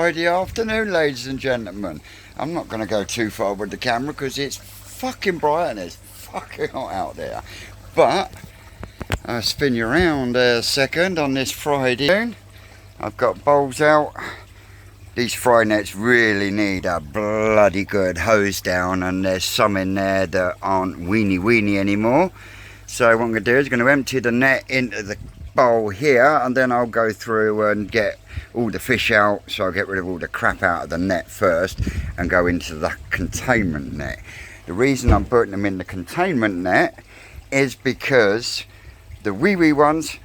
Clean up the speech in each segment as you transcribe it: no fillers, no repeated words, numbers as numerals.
Friday afternoon, ladies and gentlemen. I'm not going to go too far with the camera because it's fucking bright and it's fucking hot out there. But I'll spin you around a second on this Friday afternoon. I've got bowls out. These fry nets really need a bloody good hose down, and there's some in there that aren't weeny anymore. So what I'm going to do is I'm going to empty the net into the bowl here, and then I'll go through and get all the fish out. So I'll get rid of all the crap out of the net first and go into the containment net. The reason I'm putting them in the containment net is because the wee ones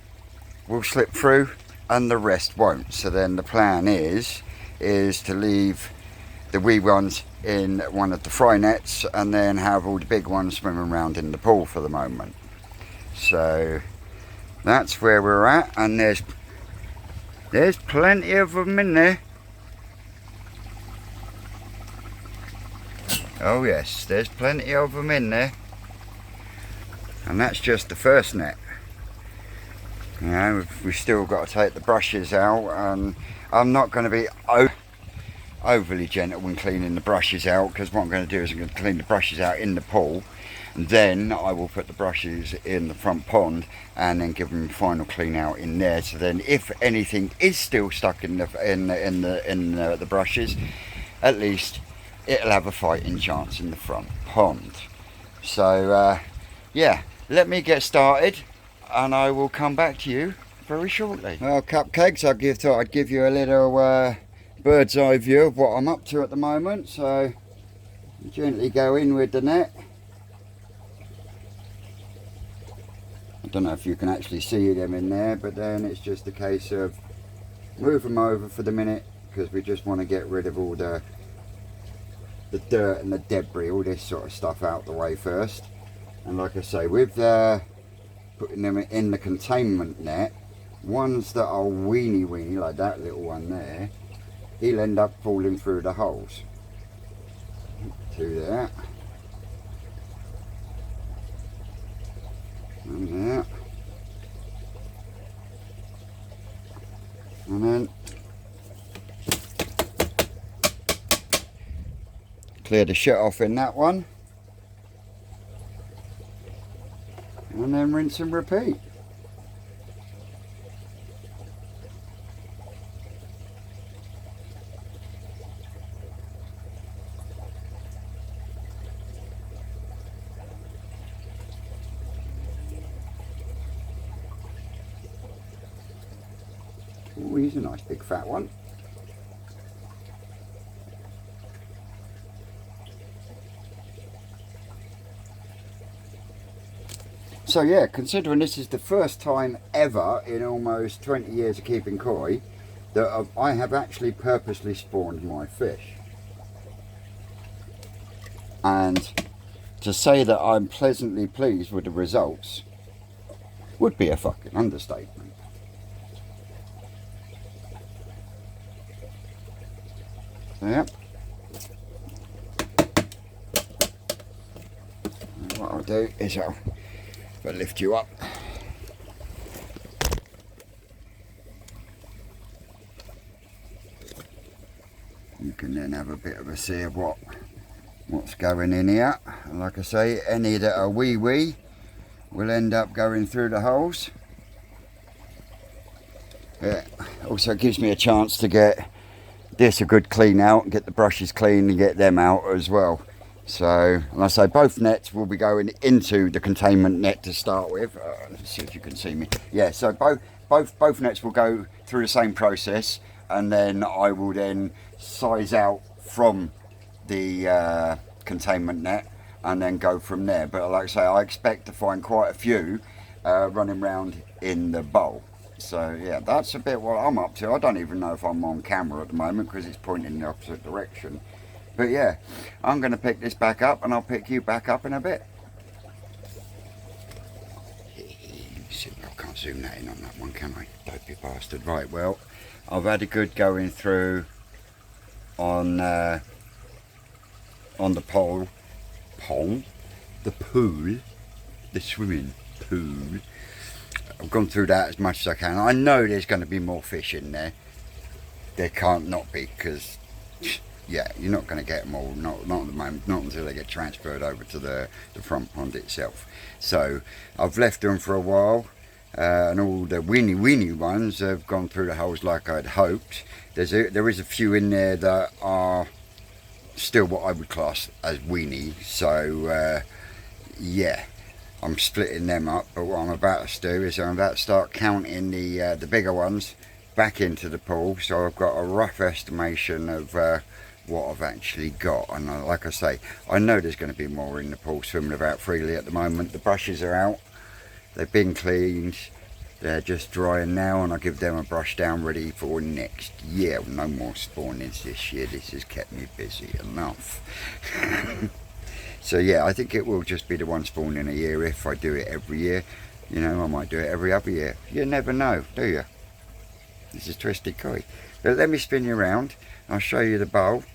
will slip through and the rest won't. So then the plan is to leave the wee ones in one of the fry nets and then have all the big ones swimming around in the pool for the moment. So that's where we're at, and there's plenty of them in there. Oh yes, there's plenty of them in there, and that's just the first net. You know, we've still got to take the brushes out, and I'm not going to be overly gentle when cleaning the brushes out, because what I'm going to do is I'm going to clean the brushes out in the pool, and then I will put the brushes in the front pond and then give them a final clean out in there. So then if anything is still stuck in the brushes, at least it'll have a fighting chance in the front pond. So yeah, let me get started and I will come back to you very shortly. Well, cupcakes, thought I'd give you a little bird's eye view of what I'm up to at the moment. So gently go in with the net. I don't know if you can actually see them in there, but then it's just a case of move them over for the minute, because we just want to get rid of all the dirt and the debris, all this sort of stuff out the way first. And like I say, with putting them in the containment net, ones that are weeny like that little one there, he'll end up falling through the holes. Do that. And that. And then clear the shit off in that one. And then rinse and repeat. Oh, he's a nice big fat one. So yeah, considering this is the first time ever in almost 20 years of keeping koi that I have actually purposely spawned my fish. And to say that I'm pleasantly pleased with the results would be a fucking understatement. Yep. And what I'll do is I'll lift you up. You can then have a bit of a see of what's going in here. And like I say, any that are wee will end up going through the holes. It also gives me a chance to get this a good clean out and get the brushes clean and get them out as well. So, like I say, both nets will be going into the containment net to start with. Let's see if you can see me. Yeah, so both nets will go through the same process, and then I will then size out from the containment net and then go from there. But like I say, I expect to find quite a few running around in the bowl. So yeah, that's a bit what I'm up to. I don't even know if I'm on camera at the moment because it's pointing in the opposite direction. But yeah, I'm going to pick this back up and I'll pick you back up in a bit. I can't zoom that in on that one, can I? Dopey bastard. Right, well, I've had a good going through on the pool, the swimming pool. I've gone through that as much as I can. I know there's going to be more fish in there. there can't not be, because yeah, you're not going to get them all, not at the moment, not until they get transferred over to the front pond itself. So I've left them for a while, and all the weeny ones have gone through the holes like I'd hoped. There is a few in there that are still what I would class as weenie, so yeah, I'm splitting them up. But what I'm about to do is I'm about to start counting the bigger ones back into the pool, so I've got a rough estimation of what I've actually got. And like I say, I know there's going to be more in the pool swimming about freely at the moment. The brushes are out, they've been cleaned, they're just drying now, and I'll give them a brush down ready for next year. No more spawnings this year, this has kept me busy enough. So yeah, I think it will just be the one spawning a year if I do it every year. You know, I might do it every other year. You never know, do you? This is Twisted Koi. But let me spin you around, I'll show you the bowl,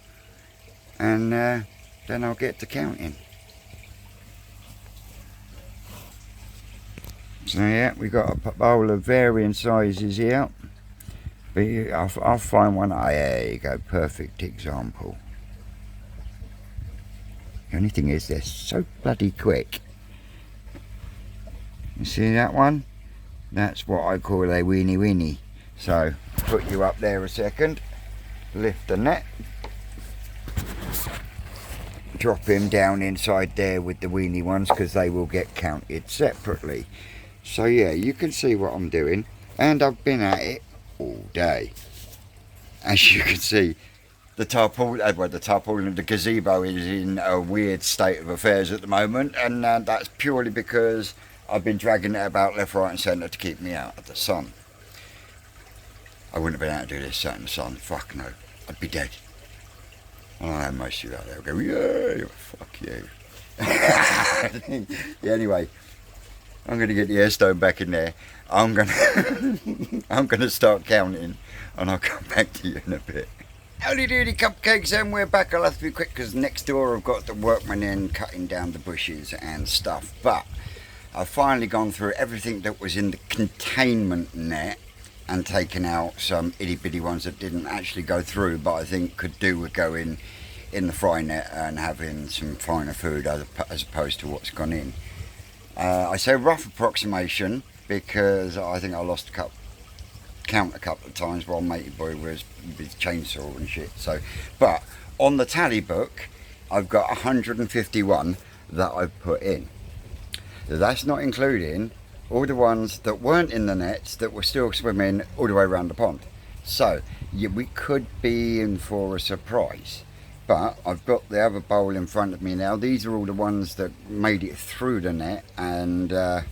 and then I'll get to counting. So yeah, we've got a bowl of varying sizes here. But I'll find one. Oh, there you go, perfect example. The only thing is they're so bloody quick. You see that one? That's what I call a weenie. So put you up there a second, lift the net, drop him down inside there with the weenie ones, because they will get counted separately. So yeah, you can see what I'm doing, and I've been at it all day. As you can see, the tarpaulin, the gazebo is in a weird state of affairs at the moment, and that's purely because I've been dragging it about left, right and centre to keep me out of the sun. I wouldn't have been able to do this sat in the sun, fuck no, I'd be dead. And I know most of you out there will go, yeah, fuck you. Yeah, anyway, I'm going to get the airstone back in there. I'm going to start counting, and I'll come back to you in a bit. Howdy doody cupcakes, and we're back. I'll have to be quick because next door I've got the workman in cutting down the bushes and stuff. But I've finally gone through everything that was in the containment net and taken out some itty bitty ones that didn't actually go through, but I think could do with going in the fry net and having some finer food as opposed to what's gone in. I say rough approximation because I think I lost count a couple of times while matey boy was with chainsaw and shit. So, but on the tally book I've got 151 that I've put in. That's not including all the ones that weren't in the nets that were still swimming all the way around the pond. So yeah, we could be in for a surprise. But I've got the other bowl in front of me now. These are all the ones that made it through the net, and a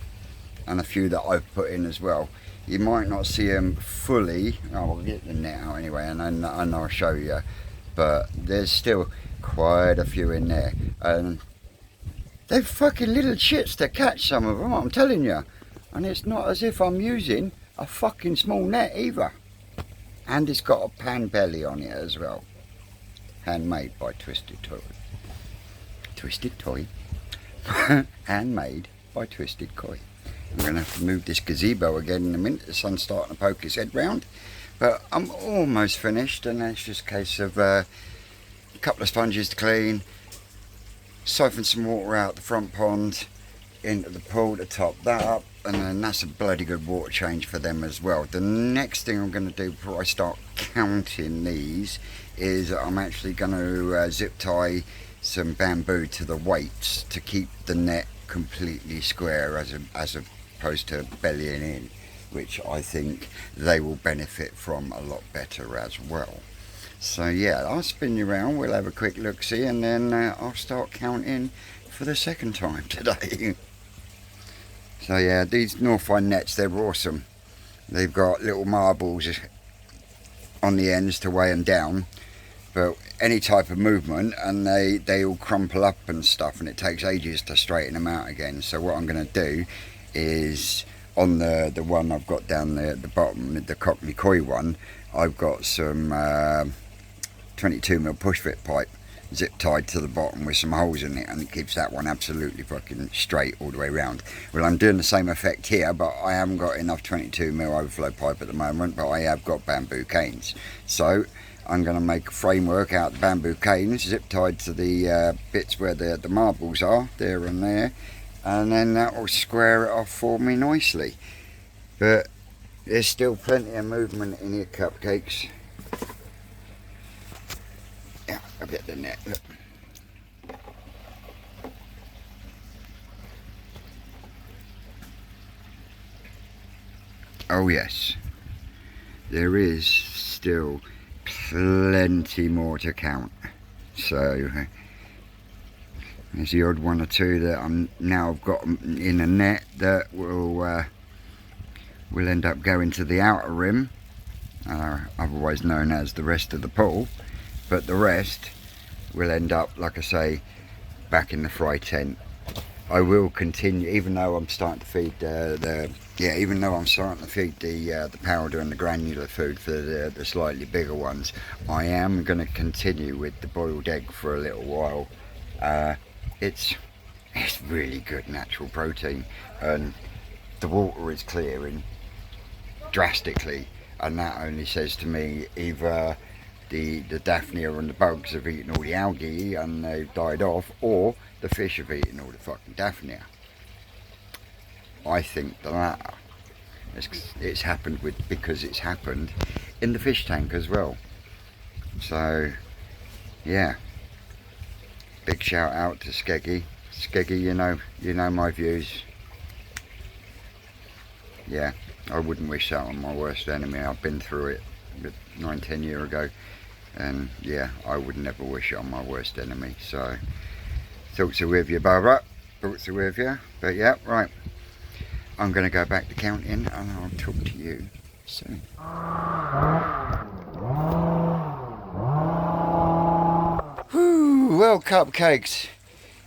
few that I've put in as well. You might not see them fully. I'll get the net out anyway, and I'll show you. But there's still quite a few in there. And they're fucking little shits to catch, some of them, I'm telling you. And it's not as if I'm using a fucking small net either. And it's got a pan belly on it as well. Handmade by Twisted Toy. Twisted Toy. Handmade by Twisted Koi. I'm going to have to move this gazebo again in a minute. The sun's starting to poke his head round. But I'm almost finished, and it's just a case of a couple of sponges to clean, siphon some water out the front pond into the pool to top that up, and then that's a bloody good water change for them as well. The next thing I'm going to do before I start counting these is I'm actually going to zip tie some bamboo to the weights to keep the net completely square as opposed to bellying in, which I think they will benefit from a lot better as well. So yeah, I'll spin you around, we'll have a quick look see, and then I'll start counting for the second time today. So yeah, these Northline nets, they're awesome. They've got little marbles on the ends to weigh them down, but any type of movement and they all crumple up and stuff, and it takes ages to straighten them out again. So what I'm going to do is on the one I've got down there at the bottom, the Cockney Koi one, I've got some 22mm push fit pipe zip tied to the bottom with some holes in it, and it keeps that one absolutely fucking straight all the way round. Well, I'm doing the same effect here, but I haven't got enough 22mm overflow pipe at the moment, but I have got bamboo canes. So I'm going to make a framework out of bamboo canes, zip tied to the bits where the marbles are, there and there, and then that will square it off for me nicely. But there's still plenty of movement in here, cupcakes. Yeah, I'll get the net, look. Oh yes, there is still plenty more to count. So there's the odd one or two that I'm now I've got in a net that will end up going to the outer rim, otherwise known as the rest of the pool, but the rest will end up, like I say, back in the fry tent. I will continue, even though I'm starting to feed the powder and the granular food for the slightly bigger ones. I am going to continue with the boiled egg for a little while. It's really good natural protein, and the water is clearing drastically, and that only says to me either the daphnia and the bugs have eaten all the algae and they've died off, or the fish have eaten all the fucking daphnia. I think the latter. It's happened because it's happened in the fish tank as well. So yeah, big shout out to Skeggy. Skeggy, you know my views. Yeah, I wouldn't wish that on my worst enemy. I've been through it 9-10 years ago, and yeah, I would never wish it on my worst enemy. So thoughts are with you, Barbara. Thoughts are with you. But yeah, right, I'm going to go back to counting, and I'll talk to you soon. Whew, well, cupcakes,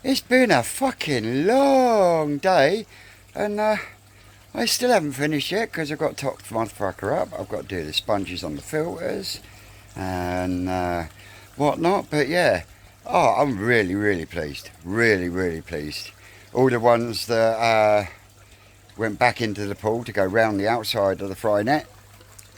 it's been a fucking long day, and I still haven't finished yet because I've got to top the motherfucker up. I've got to do the sponges on the filters and whatnot. But yeah, oh, I'm really pleased. Really pleased. All the ones that went back into the pool to go round the outside of the fry net,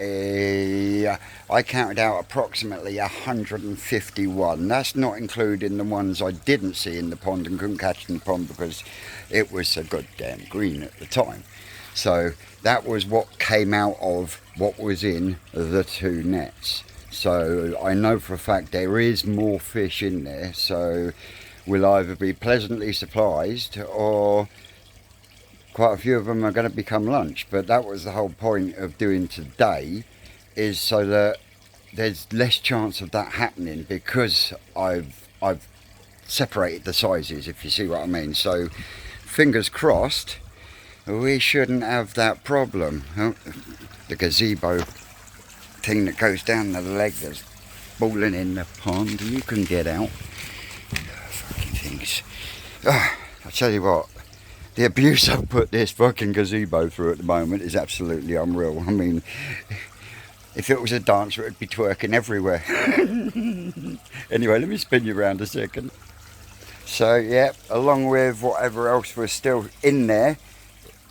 I counted out approximately 151. That's not including the ones I didn't see in the pond and couldn't catch in the pond because it was so goddamn green at the time. So that was what came out of what was in the two nets. So I know for a fact there is more fish in there, so we'll either be pleasantly surprised or quite a few of them are going to become lunch. But that was the whole point of doing today, is so that there's less chance of that happening, because I've separated the sizes, if you see what I mean. So fingers crossed we shouldn't have that problem. Oh, the gazebo thing that goes down the leg that's falling in the pond, you can get out. Fucking things. Oh, I tell you what, the abuse I've put this fucking gazebo through at the moment is absolutely unreal. I mean, if it was a dancer, it'd be twerking everywhere. Anyway, let me spin you around a second. So yeah, along with whatever else was still in there,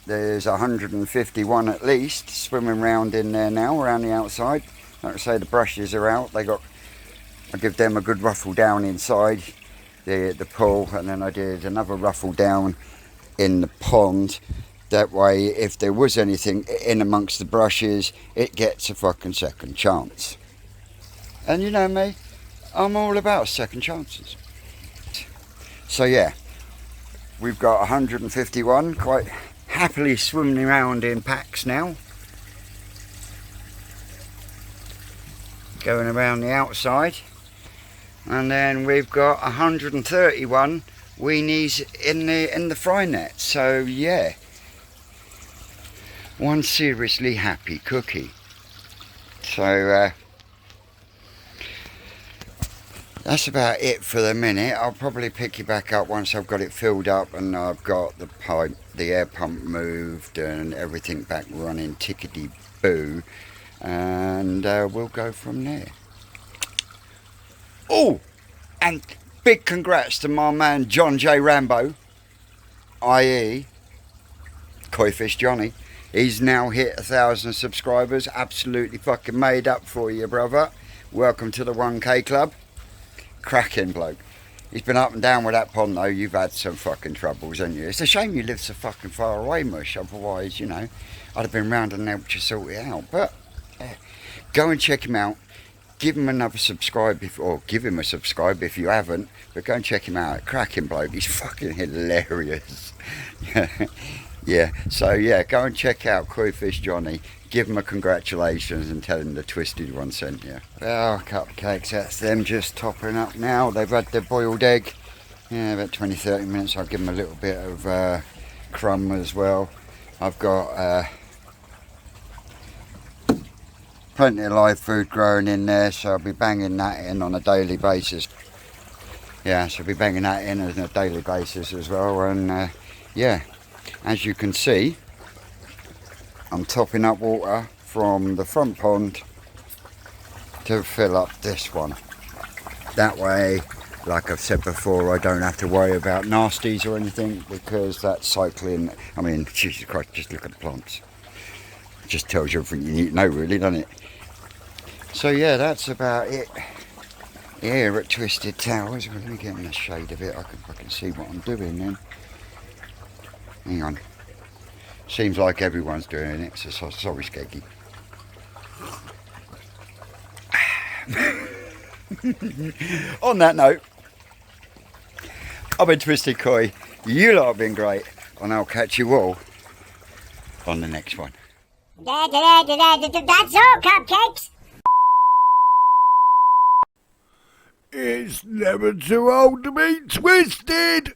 there's 151 at least swimming around in there now, around the outside. Like I say, the brushes are out. I give them a good ruffle down inside the pool, and then I did another ruffle down in the pond. That way, if there was anything in amongst the brushes, it gets a fucking second chance. And you know me, I'm all about second chances. So yeah, we've got 151 quite happily swimming around in packs now, going around the outside, and then we've got 131 weenies in the fry net. So yeah, one seriously happy cookie. So that's about it for the minute. I'll probably pick you back up once I've got it filled up and I've got the pipe, the air pump moved and everything back running tickety-boo, and we'll go from there. Oh, and big congrats to my man John J. Rambo, i.e. Koifish Johnny. He's now hit 1,000 subscribers. Absolutely fucking made up for you, brother. Welcome to the 1K club. Cracking bloke. He's been up and down with that pond though. You've had some fucking troubles, haven't you? It's a shame you live so fucking far away, Mush. Otherwise, you know, I'd have been round and helped you sort it out. But go and check him out. Give him another subscribe, or give him a subscribe if you haven't. But go and check him out. Cracking bloke. He's fucking hilarious. Yeah. So yeah, go and check out Koifish Johnny. Give him a congratulations and tell him the Twisted One sent you. Well, cupcakes, that's them just topping up now. They've had their boiled egg. Yeah, about 20-30 minutes. I'll give them a little bit of crumb as well. I've got plenty of live food growing in there, so I'll be banging that in on a daily basis. Yeah, so I'll be banging that in on a daily basis as well. And yeah, as you can see, I'm topping up water from the front pond to fill up this one. That way, like I've said before, I don't have to worry about nasties or anything, because that's cycling. I mean, Jesus Christ, just look at the plants. It just tells you everything you need to know, really, doesn't it? So yeah, that's about it here at Twisted Towers. Well, let me get in the shade of it. I can see what I'm doing then. Hang on. Seems like everyone's doing it, so sorry, Skeggy. On that note, I've been Twisted Koi, you lot have been great, and I'll catch you all on the next one. That's all, cupcakes! It's never too old to be twisted!